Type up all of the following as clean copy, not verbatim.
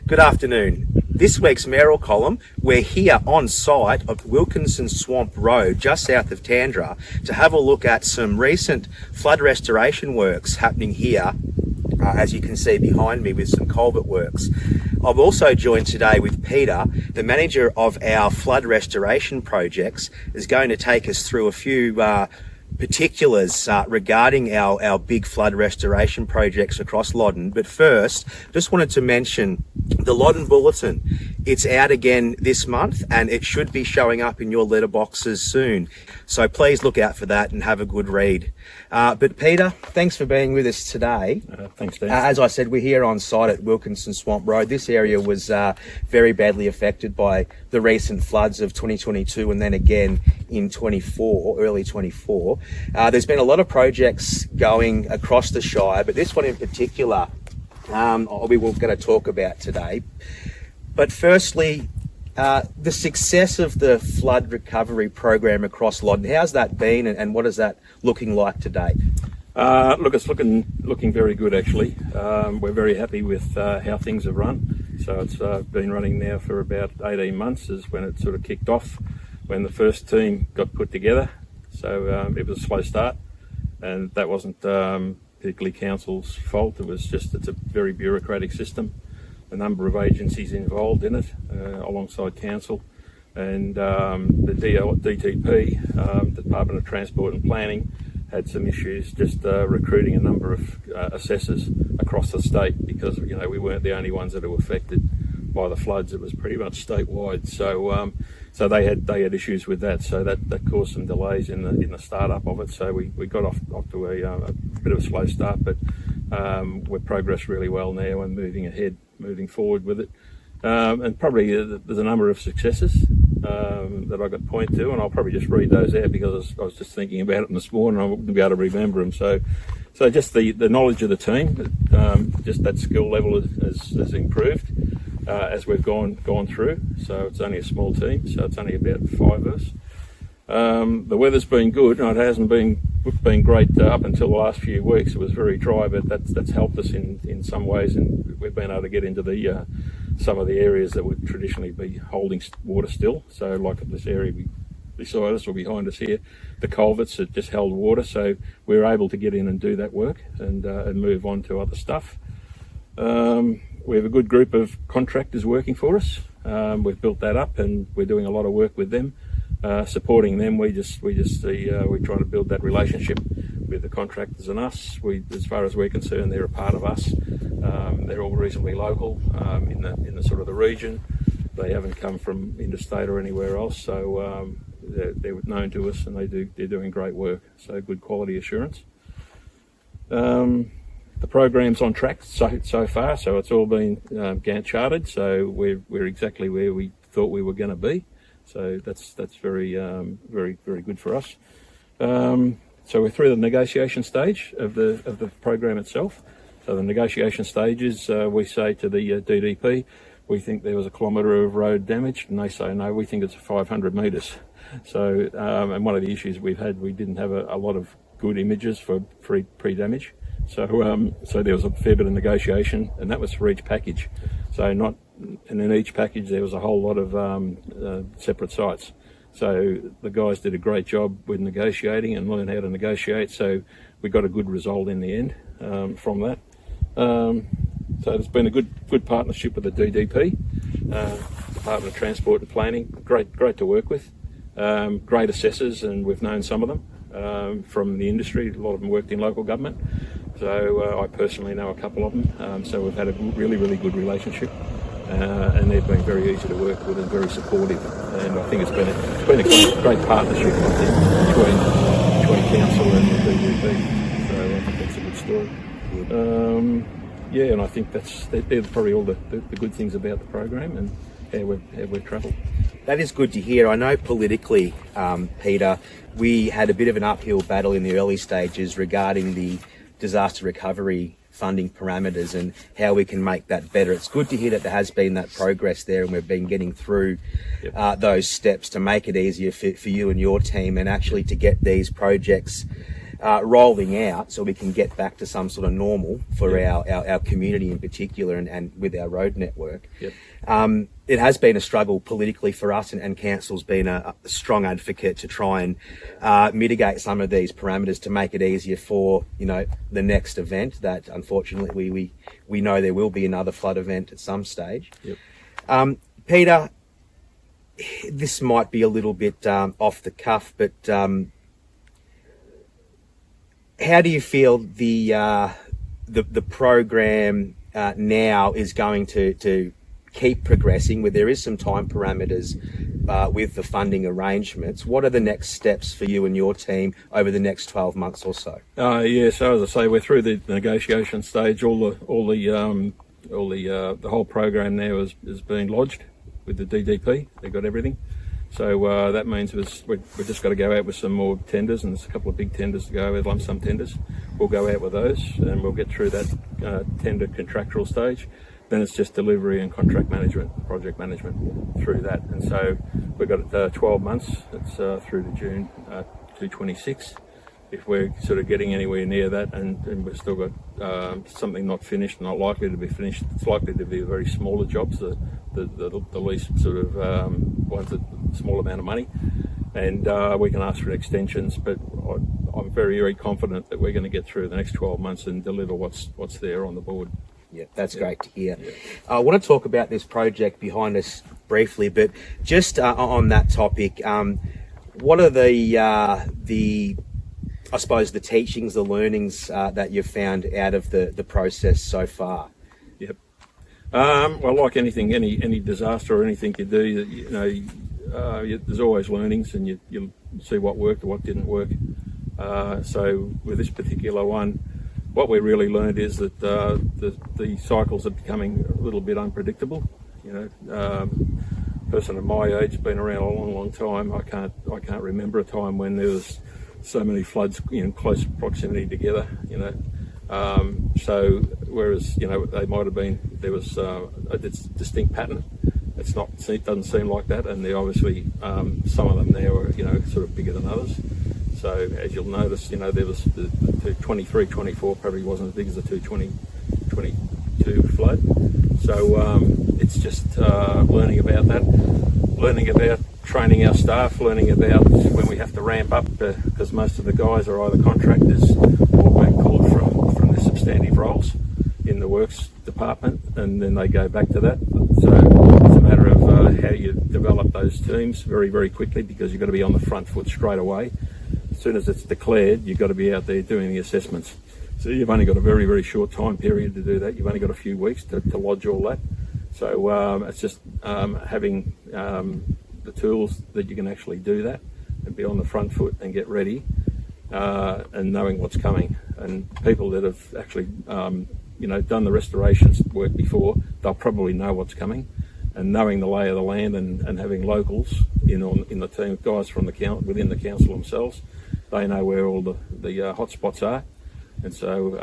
Good afternoon. This week's Mayoral column, we're here on site of Wilkinson Swamp Road, just south of Tandarra, to have a look at some recent flood restoration works happening here, as you can see behind me with some culvert works. I'm also joined today with Peter, the manager of our flood restoration projects, is going to take us through a few particulars regarding our big flood restoration projects across Loddon. But first, just wanted to mention the Loddon Bulletin. It's out again this month and it should be showing up in your letterboxes soon. So please look out for that and have a good read. But Peter, thanks for being with us today. Thanks, Dan. As I said, we're here on site at Wilkinson Swamp Road. This area was very badly affected by the recent floods of 2022 and then again in early 24. There's been a lot of projects going across the Shire, but this one in particular we were going to talk about today. But firstly, the success of the flood recovery program across Loddon, how's that been and what is that looking like to date? Look, it's looking very good actually. We're very happy with how things have run. So it's been running now for about 18 months is when it sort of kicked off, when the first team got put together. So it was a slow start, and that wasn't particularly council's fault. It was just, it's a very bureaucratic system. A number of agencies involved in it, alongside council, and the DTP, Department of Transport and Planning, had some issues just recruiting a number of assessors across the state, because we weren't the only ones that were affected by the floods. It was pretty much statewide. So they had issues with that. So that caused some delays in the startup of it. So we got off to a bit of a slow start, but we've progressed really well now and moving forward with it. And probably there's a number of successes that I could point to, and I'll probably just read those out because I was just thinking about it this morning. I wouldn't be able to remember them. So just the knowledge of the team, just that skill level has improved as we've gone through. So it's only a small team, so it's only about 5 of us. The weather's been good, and it hasn't been great up until the last few weeks. It was very dry, but that's helped us in some ways, and we've been able to get into the some of the areas that would traditionally be holding water still. So like this area beside us or behind us here, the culverts that just held water, so we were able to get in and do that work and move on to other stuff. We have a good group of contractors working for us. We've built that up and we're doing a lot of work with them. Supporting them, we're trying to build that relationship with the contractors and us. As far as we're concerned, they're a part of us. They're all reasonably local in the sort of the region. They haven't come from interstate or anywhere else, so they're known to us, and they're doing great work. So good quality assurance. The program's on track so far, so it's all been Gantt charted. So we're exactly where we thought we were going to be. So that's very very good for us. So we're through the negotiation stage of the program itself. So the negotiation stage is we say to the DDP, we think there was 1 kilometre of road damage, and they say no, we think it's 500 metres. So and one of the issues we've had, we didn't have a lot of good images for pre-damage. So there was a fair bit of negotiation, and that was for each package. And in each package there was a whole lot of separate sites. So the guys did a great job with negotiating and learned how to negotiate. So we got a good result in the end from that. So it's been a good partnership with the DDP, Department of Transport and Planning. Great to work with. Great assessors, and we've known some of them from the industry. A lot of them worked in local government. So I personally know a couple of them. So we've had a really good relationship. And they've been very easy to work with and very supportive, and I think it's been a great partnership, I think, between council and the DDP. So I think that's a good story. And I think they're probably all the good things about the program and how we've travelled. That is good to hear. I know politically, Peter, we had a bit of an uphill battle in the early stages regarding the disaster recovery funding parameters and how we can make that better. It's good to hear that there has been that progress there, and we've been getting through those steps to make it easier for you and your team, and actually to get these projects rolling out so we can get back to some sort of normal for our community in particular and with our road network. Yep. It has been a struggle politically for us, and council's been a strong advocate to try and mitigate some of these parameters to make it easier for, you know, the next event that unfortunately we know there will be another flood event at some stage. Yep. Peter, this might be a little bit off the cuff, but how do you feel the program now is going to keep progressing? Where there is some time parameters with the funding arrangements, what are the next steps for you and your team over the next 12 months or so? Yeah, so as I say, we're through the negotiation stage. The whole program now is being lodged with the DDP. They've got everything. So that means we've just got to go out with some more tenders, and there's a couple of big tenders to go with, lump sum tenders. We'll go out with those, and we'll get through that tender contractual stage. Then it's just delivery and contract management, project management through that. And so we've got 12 months. It's through to June 2026. If we're sort of getting anywhere near that, and we've still got something not finished, not likely to be finished, it's likely to be very smaller jobs, the least sort of ones that small amount of money, and we can ask for extensions. But I'm very, very confident that we're going to get through the next 12 months and deliver what's there on the board. Yeah, that's great to hear. Yeah. I want to talk about this project behind us briefly, but just on that topic, what are the I suppose the teachings, the learnings that you've found out of the process so far? Yep. Well, like anything, any disaster or anything you do, there's always learnings, and you'll see what worked or what didn't work. So with this particular one, what we really learned is that the cycles are becoming a little bit unpredictable. Person of my age, been around a long, long time. I can't remember a time when there was so many floods in close proximity together. So whereas they might have been, there was a distinct pattern. It doesn't seem like that, and they're obviously some of them now are sort of bigger than others. So as you'll notice, there was the 223, 24 probably wasn't as big as the 222 flood. So it's just learning about that, learning about training our staff, learning about when we have to ramp up, because most of the guys are either contractors or being called from their substantive roles in the works department, and then they go back to that. So it's a matter of how you develop those teams very, very quickly, because you've got to be on the front foot straight away. As soon as it's declared, you've got to be out there doing the assessments. So you've only got a very, very short time period to do that. You've only got a few weeks to lodge all that. So it's just having the tools that you can actually do that and be on the front foot and get ready, and knowing what's coming. And people that have actually done the restorations work before, they'll probably know what's coming. And knowing the lay of the land and having locals in the team, guys from within the council themselves, they know where all the hot spots are. And so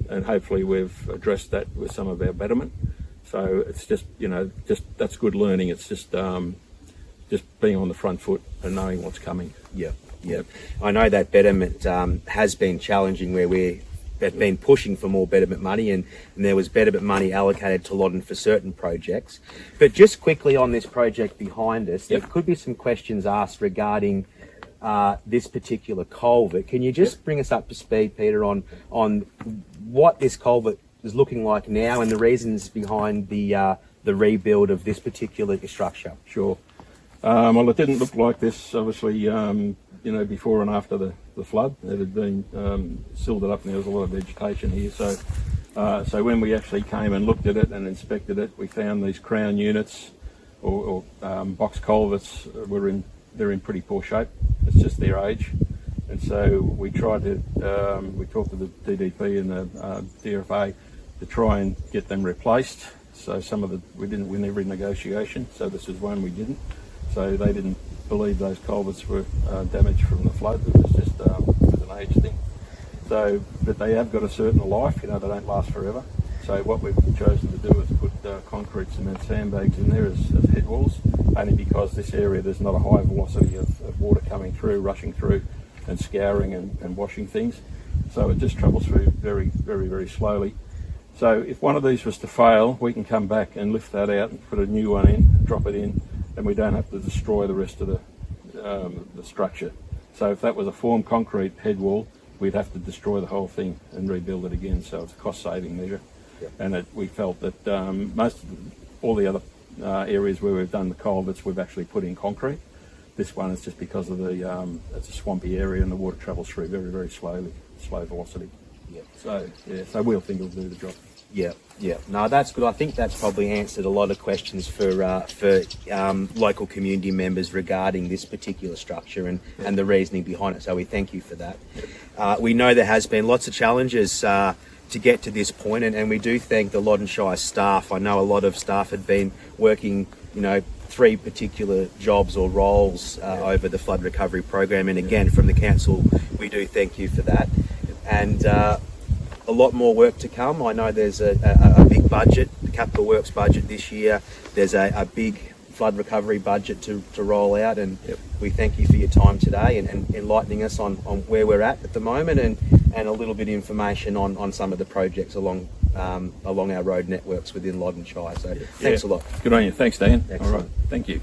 and hopefully we've addressed that with some of our betterment. So it's just that's good learning. It's just being on the front foot and knowing what's coming. Yeah. I know that betterment has been challenging, where we've been pushing for more betterment money, and there was betterment money allocated to Loddon for certain projects. But just quickly on this project behind us, there could be some questions asked regarding this particular culvert. Can you just bring us up to speed, Peter, on what this culvert is looking like now and the reasons behind the rebuild of this particular structure? Sure. Well, it didn't look like this, obviously, before and after the flood. It had been silted up, and there was a lot of vegetation here. So when we actually came and looked at it and inspected it, we found these crown units or box culverts they're in pretty poor shape. It's just their age. And so we tried to, we talked to the DDP and the DFA to try and get them replaced. So we didn't win every negotiation. So this is one we didn't. So they didn't believe those culverts were damaged from the flood. It was just an age thing. So, but they have got a certain life. They don't last forever. So what we've chosen to do is put concrete cement sandbags in there as head walls, only because this area there's not a high velocity of water coming through, rushing through. and scouring and washing things. So it just travels through very, very, very slowly. So if one of these was to fail, we can come back and lift that out and put a new one in, drop it in, and we don't have to destroy the rest of the structure. So if that was a formed concrete head wall, we'd have to destroy the whole thing and rebuild it again. So it's a cost-saving measure. Yep. And we felt that all the other areas where we've done the culverts, we've actually put in concrete. This one is just because of it's a swampy area and the water travels through very, very slowly, slow velocity. Yep. So we'll think it'll do the job. Yeah, yeah. No, that's good. I think that's probably answered a lot of questions for local community members regarding this particular structure and the reasoning behind it. So we thank you for that. We know there has been lots of challenges to get to this point, and we do thank the Loddon Shire staff. I know a lot of staff had been working, 3 particular jobs or roles over the flood recovery program, and again from the council we do thank you for that. And a lot more work to come. I know there's a big budget, the capital works budget this year. There's a big flood recovery budget to roll out, and we thank you for your time today and enlightening us on where we're at the moment, and a little bit of information on some of the projects along our road networks within Loddon Shire. So thanks a lot. Good on you. Thanks, Dan. Excellent. All right. Thank you.